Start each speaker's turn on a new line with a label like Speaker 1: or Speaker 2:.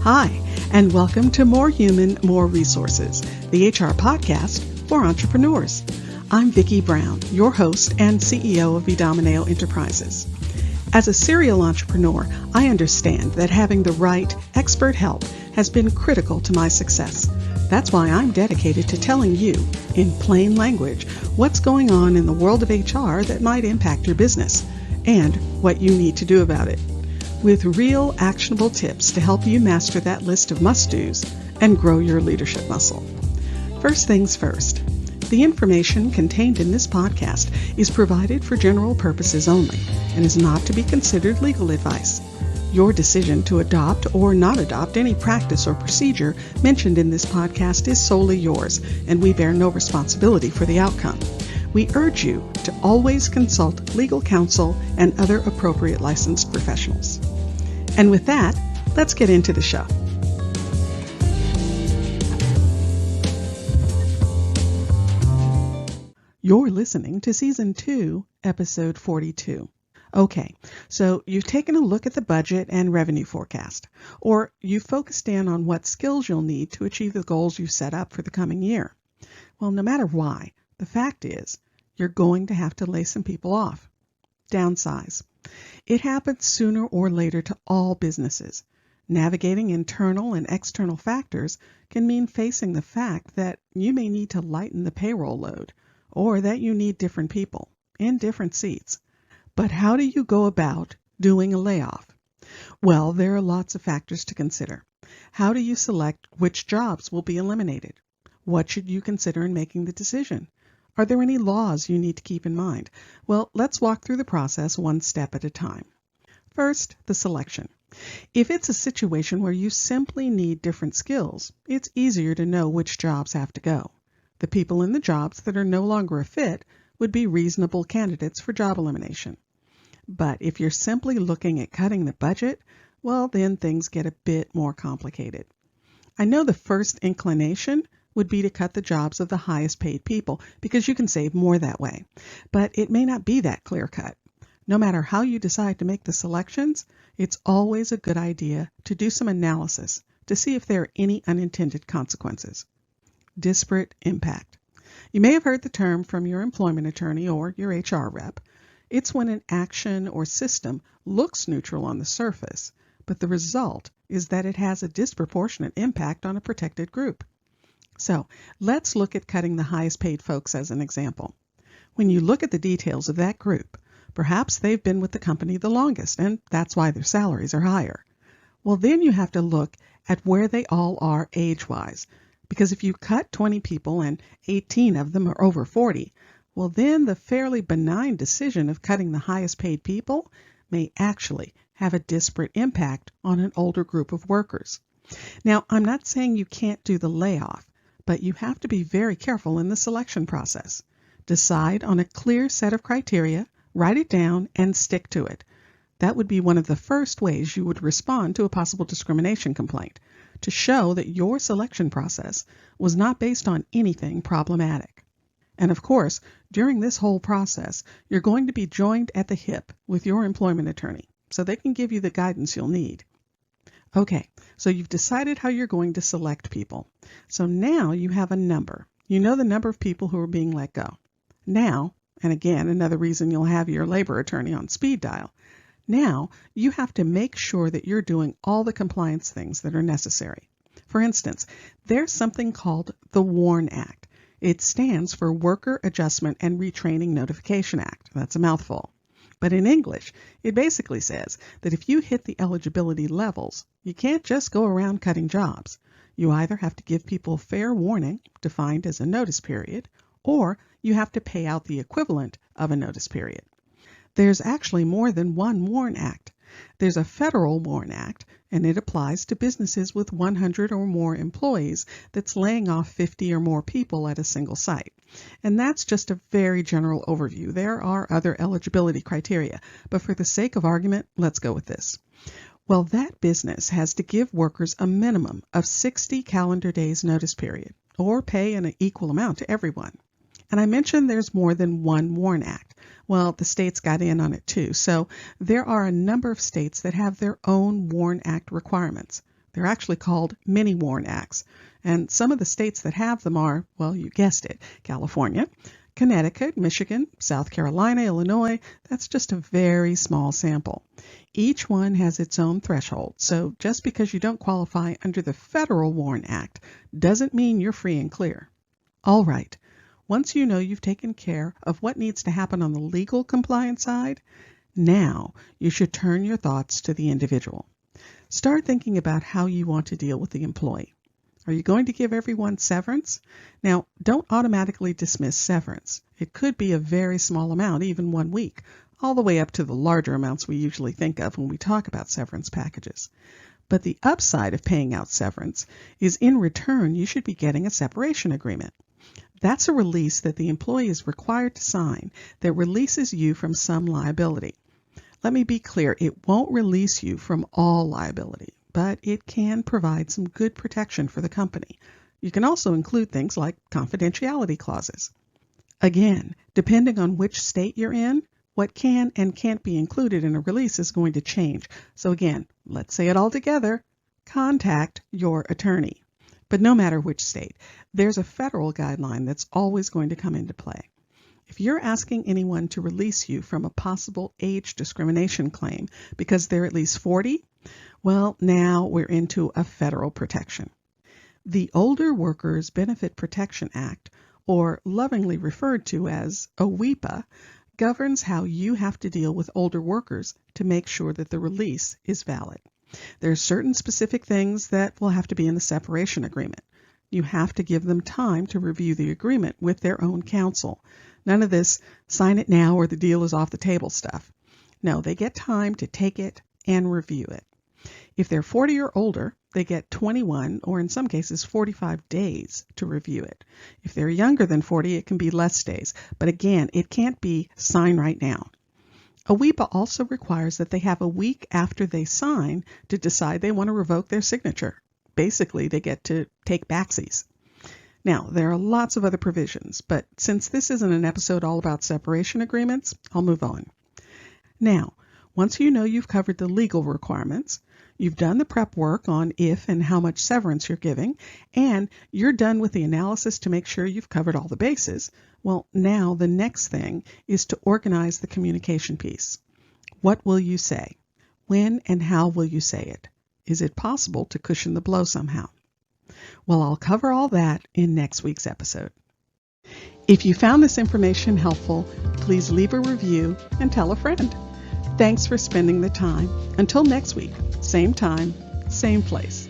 Speaker 1: Hi, and welcome to More Human, More Resources, the HR podcast for entrepreneurs. I'm Vicki Brown, your host and CEO of Vidamaneo Enterprises. As a serial entrepreneur, I understand that having the right expert help has been critical to my success. That's why I'm dedicated to telling you, in plain language, what's going on in the world of HR that might impact your business and what you need to do about it, with real actionable tips to help you master that list of must-dos and grow your leadership muscle. First things first, the information contained in this podcast is provided for general purposes only and is not to be considered legal advice. Your decision to adopt or not adopt any practice or procedure mentioned in this podcast is solely yours, and we bear no responsibility for the outcome. We urge you to always consult legal counsel and other appropriate licensed professionals. And with that, let's get into the show. You're listening to Season 2, Episode 42. Okay, so you've taken a look at the budget and revenue forecast, or you've focused in on what skills you'll need to achieve the goals you've set up for the coming year. Well, no matter why, the fact is you're going to have to lay some people off. Downsize. It happens sooner or later to all businesses. Navigating internal and external factors can mean facing the fact that you may need to lighten the payroll load, or that you need different people in different seats. But how do you go about doing a layoff? Well, there are lots of factors to consider. How do you select which jobs will be eliminated? What should you consider in making the decision? Are there any laws you need to keep in mind? Well, let's walk through the process one step at a time. First, the selection. If it's a situation where you simply need different skills, it's easier to know which jobs have to go. The people in the jobs that are no longer a fit would be reasonable candidates for job elimination. But if you're simply looking at cutting the budget, well, then things get a bit more complicated. I know the first inclination would be to cut the jobs of the highest paid people because you can save more that way. But it may not be that clear cut. No matter how you decide to make the selections, it's always a good idea to do some analysis to see if there are any unintended consequences. Disparate impact. You may have heard the term from your employment attorney or your HR rep. It's when an action or system looks neutral on the surface, but the result is that it has a disproportionate impact on a protected group. So let's look at cutting the highest paid folks as an example. When you look at the details of that group, perhaps they've been with the company the longest, and that's why their salaries are higher. Well, then you have to look at where they all are age-wise, because if you cut 20 people and 18 of them are over 40, well, then the fairly benign decision of cutting the highest paid people may actually have a disparate impact on an older group of workers. Now, I'm not saying you can't do the layoff, but you have to be very careful in the selection process. Decide on a clear set of criteria, write it down, and stick to it. That would be one of the first ways you would respond to a possible discrimination complaint, to show that your selection process was not based on anything problematic. And of course, during this whole process, you're going to be joined at the hip with your employment attorney, so they can give you the guidance you'll need. Okay, so you've decided how you're going to select people. So now you have a number. You know the number of people who are being let go. Now, and again, another reason you'll have your labor attorney on speed dial, now you have to make sure that you're doing all the compliance things that are necessary. For instance, there's something called the WARN Act. It stands for Worker Adjustment and Retraining Notification Act. That's a mouthful. But in English, it basically says that if you hit the eligibility levels, you can't just go around cutting jobs. You either have to give people fair warning, defined as a notice period, or you have to pay out the equivalent of a notice period. There's actually more than one WARN Act. There's a federal WARN Act, and it applies to businesses with 100 or more employees that's laying off 50 or more people at a single site. And that's just a very general overview. There are other eligibility criteria, but for the sake of argument, let's go with this. Well, that business has to give workers a minimum of 60 calendar days notice period, or pay an equal amount to everyone. And I mentioned there's more than one WARN Act. Well, the states got in on it too. So there are a number of states that have their own WARN Act requirements. They're actually called mini WARN Acts. And some of the states that have them are, well, you guessed it, California, Connecticut, Michigan, South Carolina, Illinois. That's just a very small sample. Each one has its own threshold, so just because you don't qualify under the Federal WARN Act doesn't mean you're free and clear. All right, once you know you've taken care of what needs to happen on the legal compliance side, now you should turn your thoughts to the individual. Start thinking about how you want to deal with the employee. Are you going to give everyone severance? Now, don't automatically dismiss severance. It could be a very small amount, even 1 week, all the way up to the larger amounts we usually think of when we talk about severance packages. But the upside of paying out severance is in return you should be getting a separation agreement. That's a release that the employee is required to sign that releases you from some liability. Let me be clear, it won't release you from all liability, but it can provide some good protection for the company. You can also include things like confidentiality clauses. Again, depending on which state you're in, what can and can't be included in a release is going to change. So again, let's say it all together, contact your attorney. But no matter which state, there's a federal guideline that's always going to come into play. If you're asking anyone to release you from a possible age discrimination claim because they're at least 40, well, now we're into a federal protection. The Older Workers Benefit Protection Act, or lovingly referred to as OWEPA, governs how you have to deal with older workers to make sure that the release is valid. There are certain specific things that will have to be in the separation agreement. You have to give them time to review the agreement with their own counsel. None of this sign it now or the deal is off the table stuff. No, they get time to take it and review it. If they're 40 or older, they get 21 or in some cases 45 days to review it. If they're younger than 40, it can be less days. But again, it can't be sign right now. OWEPA also requires that they have a week after they sign to decide they want to revoke their signature. Basically, they get to take backsies. Now, there are lots of other provisions, but since this isn't an episode all about separation agreements, I'll move on. Now, once you know you've covered the legal requirements, you've done the prep work on if and how much severance you're giving, and you're done with the analysis to make sure you've covered all the bases, well, now the next thing is to organize the communication piece. What will you say? When and how will you say it? Is it possible to cushion the blow somehow? Well, I'll cover all that in next week's episode. If you found this information helpful, please leave a review and tell a friend. Thanks for spending the time. Until next week, same time, same place.